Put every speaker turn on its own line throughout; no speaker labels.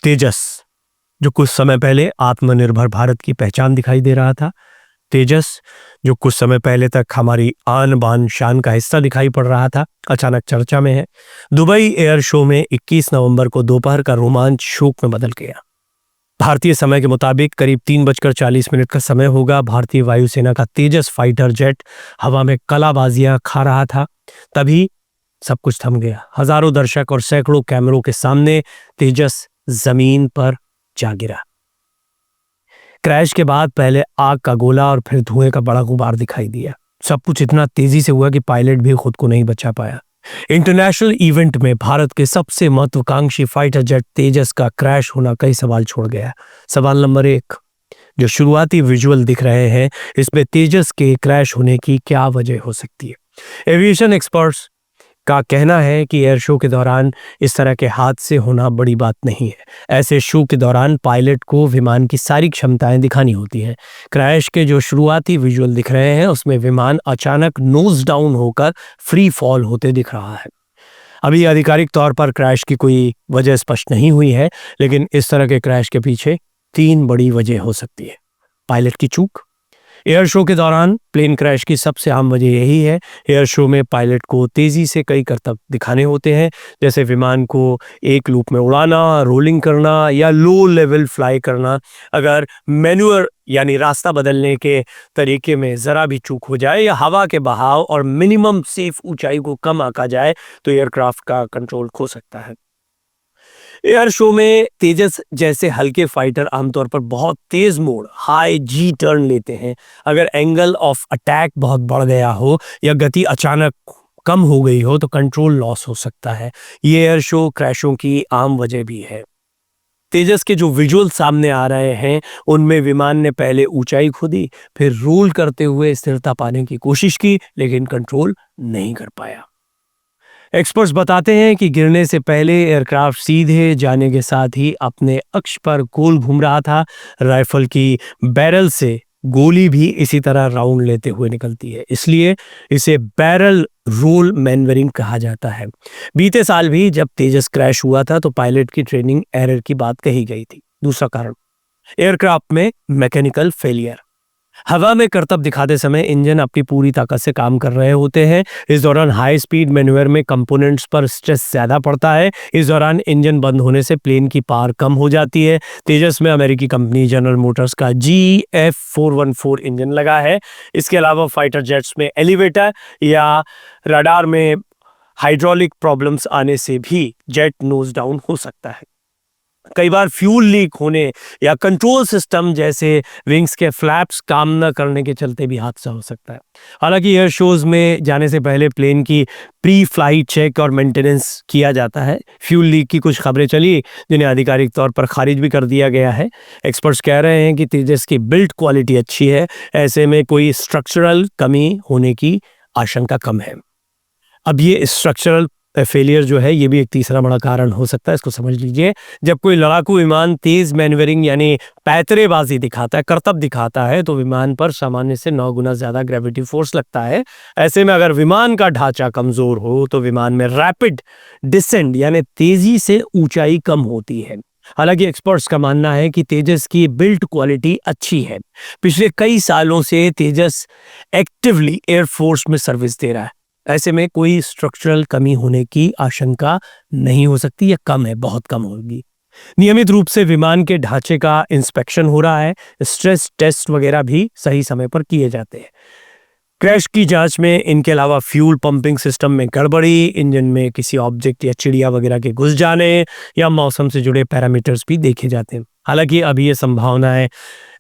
तेजस, जो कुछ समय पहले आत्मनिर्भर भारत की पहचान दिखाई दे रहा था, तेजस जो कुछ समय पहले तक हमारी आन बान शान का हिस्सा दिखाई पड़ रहा था, अचानक चर्चा में है। दुबई एयर शो में 21 नवंबर को दोपहर का रोमांच शोक में बदल गया। भारतीय समय के मुताबिक करीब 3:40 का समय होगा। भारतीय वायुसेना का तेजस फाइटर जेट हवा में कलाबाजियां खा रहा था। तभी सब कुछ थम गया। हजारों दर्शक और सैकड़ों कैमरों के सामने तेजस जमीन पर जा गिरा। क्रैश के बाद पहले आग का गोला और फिर धुएं का बड़ा गुबार दिखाई दिया। सब कुछ इतना तेजी से हुआ कि पायलट भी खुद को नहीं बचा पाया। इंटरनेशनल इवेंट में भारत के सबसे महत्वाकांक्षी फाइटर जेट तेजस का क्रैश होना कई सवाल छोड़ गया। सवाल नंबर 1, जो शुरुआती विजुअल दिख रहे हैं, इसमें तेजस के क्रैश होने की क्या वजह हो सकती है? एविएशन एक्सपर्ट्स का कहना है कि एयर शो के दौरान इस तरह के हादसे होना बड़ी बात नहीं है। ऐसे शो के दौरान पायलट को विमान की सारी क्षमताएं दिखानी होती हैं। क्रैश के जो शुरुआती विजुअल दिख रहे हैं, उसमें विमान अचानक नोज डाउन होकर फ्री फॉल होते दिख रहा है। अभी आधिकारिक तौर पर क्रैश की कोई वजह स्पष्ट नहीं हुई है, लेकिन इस तरह के क्रैश के पीछे 3 बड़ी वजह हो सकती है। पायलट की चूक। एयर शो के दौरान प्लेन क्रैश की सबसे आम वजह यही है। एयर शो में पायलट को तेजी से कई करतब दिखाने होते हैं, जैसे विमान को एक लूप में उड़ाना, रोलिंग करना या लो लेवल फ्लाई करना। अगर मैन्यूअर यानी रास्ता बदलने के तरीके में जरा भी चूक हो जाए या हवा के बहाव और मिनिमम सेफ ऊंचाई को कम आंका जाए तो एयरक्राफ्ट का कंट्रोल खो सकता है। एयर शो में तेजस जैसे हल्के फाइटर आमतौर पर बहुत तेज मोड़ हाई जी टर्न लेते हैं। अगर एंगल ऑफ अटैक बहुत बढ़ गया हो या गति अचानक कम हो गई हो तो कंट्रोल लॉस हो सकता है। ये एयर शो क्रैशों की आम वजह भी है। तेजस के जो विजुअल सामने आ रहे हैं, उनमें विमान ने पहले ऊंचाई खोदी, फिर रोल करते हुए स्थिरता पाने की कोशिश की, लेकिन कंट्रोल नहीं कर पाया। एक्सपर्ट्स बताते हैं कि गिरने से पहले एयरक्राफ्ट सीधे जाने के साथ ही अपने अक्ष पर गोल घूम रहा था। राइफल की बैरल से गोली भी इसी तरह राउंड लेते हुए निकलती है, इसलिए इसे बैरल रोल मैनवरिंग कहा जाता है। बीते साल भी जब तेजस क्रैश हुआ था तो पायलट की ट्रेनिंग एरर की बात कही गई थी। दूसरा कारण, एयरक्राफ्ट में मैकेनिकल फेलियर। हवा में करतब दिखाते समय इंजन अपनी पूरी ताकत से काम कर रहे होते हैं। इस दौरान हाई स्पीड मैन्यूवर में कंपोनेंट्स पर स्ट्रेस ज्यादा पड़ता है। इस दौरान इंजन बंद होने से प्लेन की पावर कम हो जाती है। तेजस में अमेरिकी कंपनी जनरल मोटर्स का GF414 इंजन लगा है। इसके अलावा फाइटर जेट्स में एलिवेटर या रडार में हाइड्रोलिक प्रॉब्लम्स आने से भी जेट नोज डाउन हो सकता है। कई बार फ्यूल लीक होने या कंट्रोल सिस्टम जैसे विंग्स के फ्लैप्स काम न करने के चलते भी हादसा हो सकता है। हालांकि एयर शोज में जाने से पहले प्लेन की प्री फ्लाइट चेक और मेंटेनेंस किया जाता है। फ्यूल लीक की कुछ खबरें चली, जिन्हें आधिकारिक तौर पर खारिज भी कर दिया गया है। एक्सपर्ट्स कह रहे हैं कि तेजस की बिल्ड क्वालिटी अच्छी है, ऐसे में कोई स्ट्रक्चरल कमी होने की आशंका कम है। अब ये स्ट्रक्चरल फेलियर जो है, ये भी एक तीसरा बड़ा कारण हो सकता है। इसको समझ लीजिए, जब कोई लड़ाकू विमान तेज मैन्यूवरिंग यानी पैतरेबाजी दिखाता है, करतब दिखाता है, तो विमान पर सामान्य से 9 गुना ज्यादा ग्रेविटी फोर्स लगता है। ऐसे में अगर विमान का ढांचा कमजोर हो तो विमान में रैपिड डिसेंड यानी तेजी से ऊंचाई कम होती है। हालांकि एक्सपर्ट्स का मानना है कि तेजस की बिल्ड क्वालिटी अच्छी है। पिछले कई सालों से तेजस एक्टिवली एयरफोर्स में सर्विस दे रहा है। ऐसे में कोई स्ट्रक्चरल कमी होने की आशंका नहीं हो सकती या कम है, बहुत कम होगी। नियमित रूप से विमान के ढांचे का इंस्पेक्शन हो रहा है। स्ट्रेस टेस्ट वगैरह भी सही समय पर किए जाते हैं। क्रैश की जांच में इनके अलावा फ्यूल पंपिंग सिस्टम में गड़बड़ी, इंजन में किसी ऑब्जेक्ट या चिड़िया वगैरह के घुस जाने या मौसम से जुड़े पैरामीटर्स भी देखे जाते हैं। हालांकि अभी ये संभावनाएं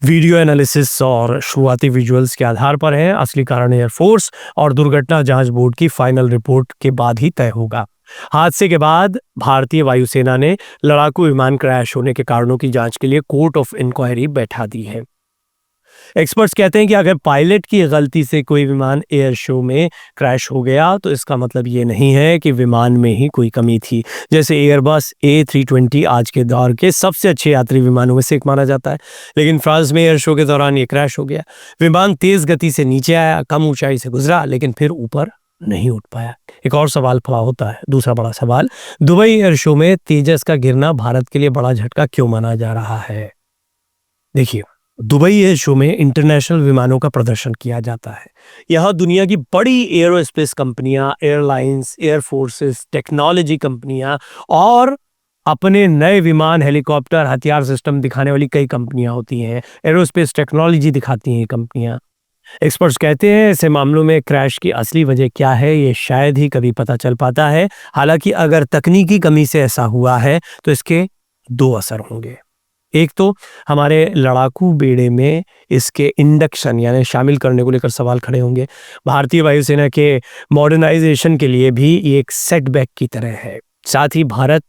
वीडियो एनालिसिस और शुरुआती विजुअल्स के आधार पर है। असली कारण एयरफोर्स और दुर्घटना जांच बोर्ड की फाइनल रिपोर्ट के बाद ही तय होगा। हादसे के बाद भारतीय वायुसेना ने लड़ाकू विमान क्रैश होने के कारणों की जांच के लिए कोर्ट ऑफ इंक्वायरी बैठा दी है। एक्सपर्ट्स कहते हैं कि अगर पायलट की गलती से कोई विमान एयर शो में क्रैश हो गया तो इसका मतलब ये नहीं है कि विमान में ही कोई कमी थी। जैसे एयरबस A320 आज के दौर के सबसे अच्छे यात्री विमानों में से एक माना जाता है, लेकिन फ्रांस में एयर शो के दौरान ये क्रैश हो गया। विमान तेज गति से नीचे आया, कम ऊंचाई से गुजरा, लेकिन फिर ऊपर नहीं उठ पाया। एक और सवाल खड़ा होता है, दूसरा बड़ा सवाल, दुबई एयर शो में तेजस का गिरना भारत के लिए बड़ा झटका क्यों माना जा रहा है? देखिए, दुबई एयर शो में इंटरनेशनल विमानों का प्रदर्शन किया जाता है। यहाँ दुनिया की बड़ी एरोस्पेस कंपनियां, एयरलाइंस, एयर फोर्सेस, टेक्नोलॉजी कंपनियां और अपने नए विमान, हेलीकॉप्टर, हथियार सिस्टम दिखाने वाली कई कंपनियां होती हैं। एरोस्पेस टेक्नोलॉजी दिखाती हैं ये कंपनियां। एक्सपर्ट्स कहते हैं ऐसे मामलों में क्रैश की असली वजह क्या है ये शायद ही कभी पता चल पाता है। हालांकि अगर तकनीकी कमी से ऐसा हुआ है तो इसके दो असर होंगे। एक तो हमारे लड़ाकू बेड़े में इसके इंडक्शन यानी शामिल करने को लेकर सवाल खड़े होंगे। भारतीय वायुसेना के मॉडर्नाइजेशन के लिए भी ये एक सेटबैक की तरह है। साथ ही भारत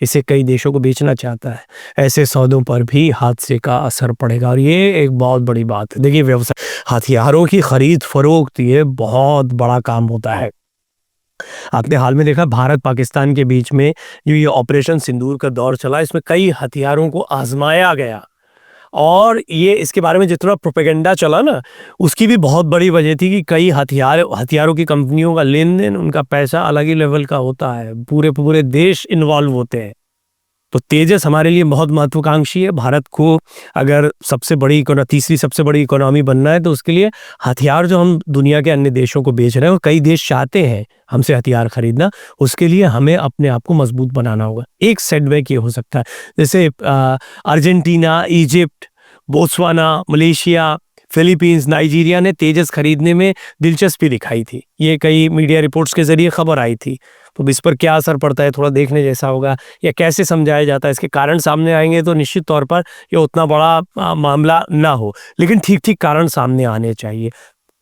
इसे कई देशों को बेचना चाहता है। ऐसे सौदों पर भी हादसे का असर पड़ेगा और ये एक बहुत बड़ी बात है। देखिए, व्यवसाय हथियारों की खरीद फरोख्त ये बहुत बड़ा काम होता है। आपने हाल में देखा भारत पाकिस्तान के बीच में जो ये ऑपरेशन सिंदूर का दौर चला, इसमें कई हथियारों को आजमाया गया और ये इसके बारे में जितना प्रोपेगेंडा चला ना, उसकी भी बहुत बड़ी वजह थी कि कई हथियारों की कंपनियों का लेन देन, उनका पैसा अलग ही लेवल का होता है। पूरे पूरे देश इन्वॉल्व होते हैं। तो तेजस हमारे लिए बहुत महत्वाकांक्षी है। भारत को अगर तीसरी सबसे बड़ी इकोनॉमी बनना है तो उसके लिए हथियार जो हम दुनिया के अन्य देशों को बेच रहे हैं और कई देश चाहते हैं हमसे हथियार खरीदना, उसके लिए हमें अपने आप को मजबूत बनाना होगा। एक सेटबैक ये हो सकता है, जैसे Argentina, Egypt, Botswana, Malaysia, Philippines, Nigeria ने तेजस खरीदने में दिलचस्पी दिखाई थी। ये कई मीडिया रिपोर्ट्स के जरिए खबर आई थी। तो इस पर क्या असर पड़ता है थोड़ा देखने जैसा होगा, या कैसे समझाया जाता है, इसके कारण सामने आएंगे तो निश्चित तौर पर ये उतना बड़ा मामला ना हो, लेकिन ठीक ठीक कारण सामने आने चाहिए।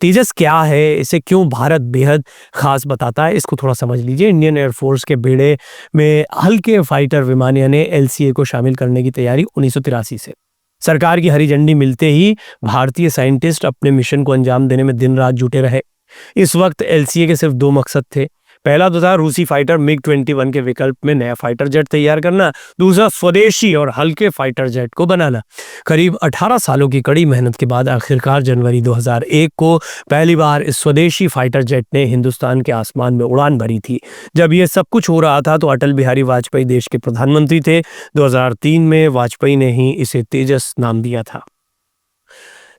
तेजस क्या है, इसे क्यों भारत बेहद खास बताता है, इसको थोड़ा समझ लीजिए। इंडियन एयरफोर्स के बेड़े में हल्के फाइटर विमान यानी एलसीए को शामिल करने की तैयारी 1983 से। सरकार की हरी झंडी मिलते ही भारतीय साइंटिस्ट अपने मिशन को अंजाम देने में दिन रात जुटे रहे। इस वक्त एलसीए के सिर्फ दो मकसद थे। पहला तो था रूसी फाइटर मिग-21 के विकल्प में नया फाइटर जेट तैयार करना, दूसरा स्वदेशी और हल्के फाइटर जेट को बनाना। करीब 18 सालों की कड़ी मेहनत के बाद आखिरकार जनवरी 2001 को पहली बार इस स्वदेशी फाइटर जेट ने हिंदुस्तान के आसमान में उड़ान भरी थी। जब ये सब कुछ हो रहा था तो अटल बिहारी वाजपेयी देश के प्रधानमंत्री थे। 2003 में वाजपेयी ने ही इसे तेजस नाम दिया था।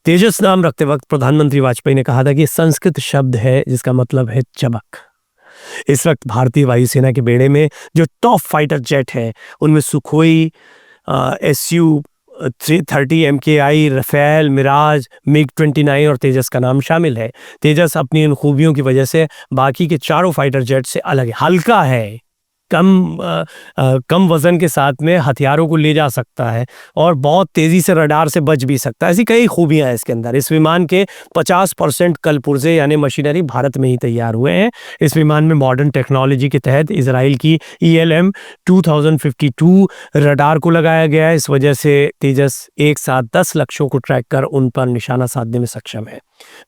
तेजस नाम रखते वक्त प्रधानमंत्री वाजपेयी ने कहा था कि संस्कृत शब्द है जिसका मतलब है चमक। इस वक्त भारतीय वायुसेना के बेड़े में जो टॉप फाइटर जेट है उनमें Sukhoi, SU-330 MKI, Rafale, Mirage, मिग-29 और तेजस का नाम शामिल है। तेजस अपनी इन खूबियों की वजह से बाकी के चारों फाइटर जेट से अलग है। हल्का है, कम वजन के साथ में हथियारों को ले जा सकता है और बहुत तेजी से रडार से बच भी सकता है। ऐसी कई खूबियां हैं इसके अंदर। इस विमान के 50% कल पुर्जे यानी मशीनरी भारत में ही तैयार हुए हैं। इस विमान में मॉडर्न टेक्नोलॉजी के तहत इजराइल की ELM 2052 रडार को लगाया गया है। इस वजह से तेजस एक साथ 10 लक्ष्यों को ट्रैक कर उन पर निशाना साधने में सक्षम है।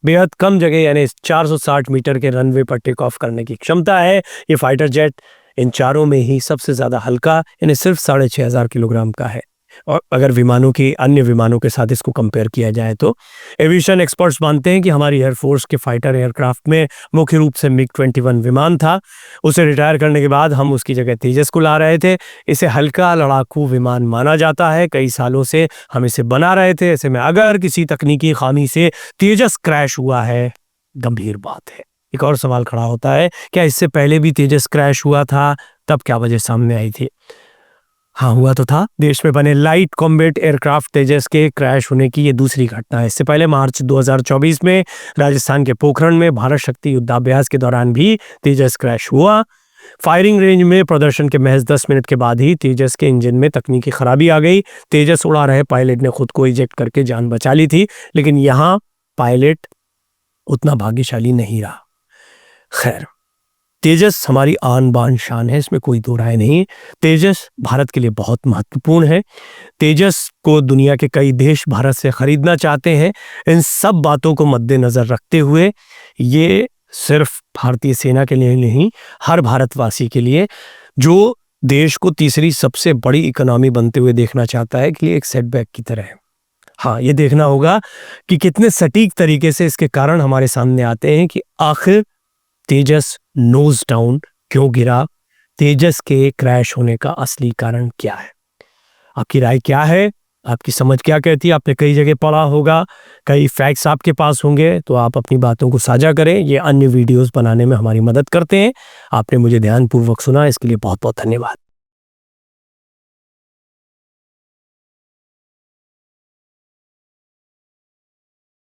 बेहद कम जगह यानी 460 मीटर के रनवे पर टेक ऑफ करने की क्षमता है। ये फाइटर जेट इन चारों में ही सबसे ज्यादा हल्का यानी सिर्फ 6500 किलोग्राम का है। और अगर अन्य विमानों के साथ इसको कंपेयर किया जाए तो एविएशन एक्सपर्ट्स मानते हैं कि हमारी एयरफोर्स के फाइटर एयरक्राफ्ट में मुख्य रूप से मिग-21 विमान था। उसे रिटायर करने के बाद हम उसकी जगह तेजस को ला रहे थे। इसे हल्का लड़ाकू विमान माना जाता है। कई सालों से हम इसे बना रहे थे। ऐसे में अगर किसी तकनीकी खामी से तेजस क्रैश हुआ है, गंभीर बात है। एक और सवाल खड़ा होता है, क्या इससे पहले भी तेजस क्रैश हुआ था? तब क्या वजह सामने आई थी? हाँ, हुआ तो था। देश में बने लाइट कॉम्बैट एयरक्राफ्ट तेजस के क्रैश होने की ये दूसरी घटना है। इससे पहले मार्च 2024 में राजस्थान के पोखरण में भारत शक्ति युद्धाभ्यास के दौरान भी तेजस क्रैश हुआ। फायरिंग रेंज में प्रदर्शन के महज 10 मिनट के बाद ही तेजस के इंजन में तकनीकी खराबी आ गई। तेजस उड़ा रहे पायलट ने खुद को इजेक्ट करके जान बचा ली थी, लेकिन यहाँ पायलट उतना भाग्यशाली नहीं रहा। खैर, तेजस हमारी आन बान शान है, इसमें कोई दो राय नहीं। तेजस भारत के लिए बहुत महत्वपूर्ण है। तेजस को दुनिया के कई देश भारत से खरीदना चाहते हैं। इन सब बातों को मद्देनजर रखते हुए ये सिर्फ भारतीय सेना के लिए नहीं, हर भारतवासी के लिए जो देश को तीसरी सबसे बड़ी इकोनॉमी बनते हुए देखना चाहता है कि एक सेटबैक की तरह है। हाँ, ये देखना होगा कि कितने सटीक तरीके से इसके कारण हमारे सामने आते हैं कि आखिर तेजस नोज डाउन क्यों गिरा? तेजस के क्रैश होने का असली कारण क्या है? आपकी राय क्या है? आपकी समझ क्या कहती है? आपने कई जगह पढ़ा होगा, कई फैक्ट्स आपके पास होंगे, तो आप अपनी बातों को साझा करें। ये अन्य वीडियोस बनाने में हमारी मदद करते हैं। आपने मुझे ध्यानपूर्वक सुना, इसके लिए बहुत बहुत धन्यवाद।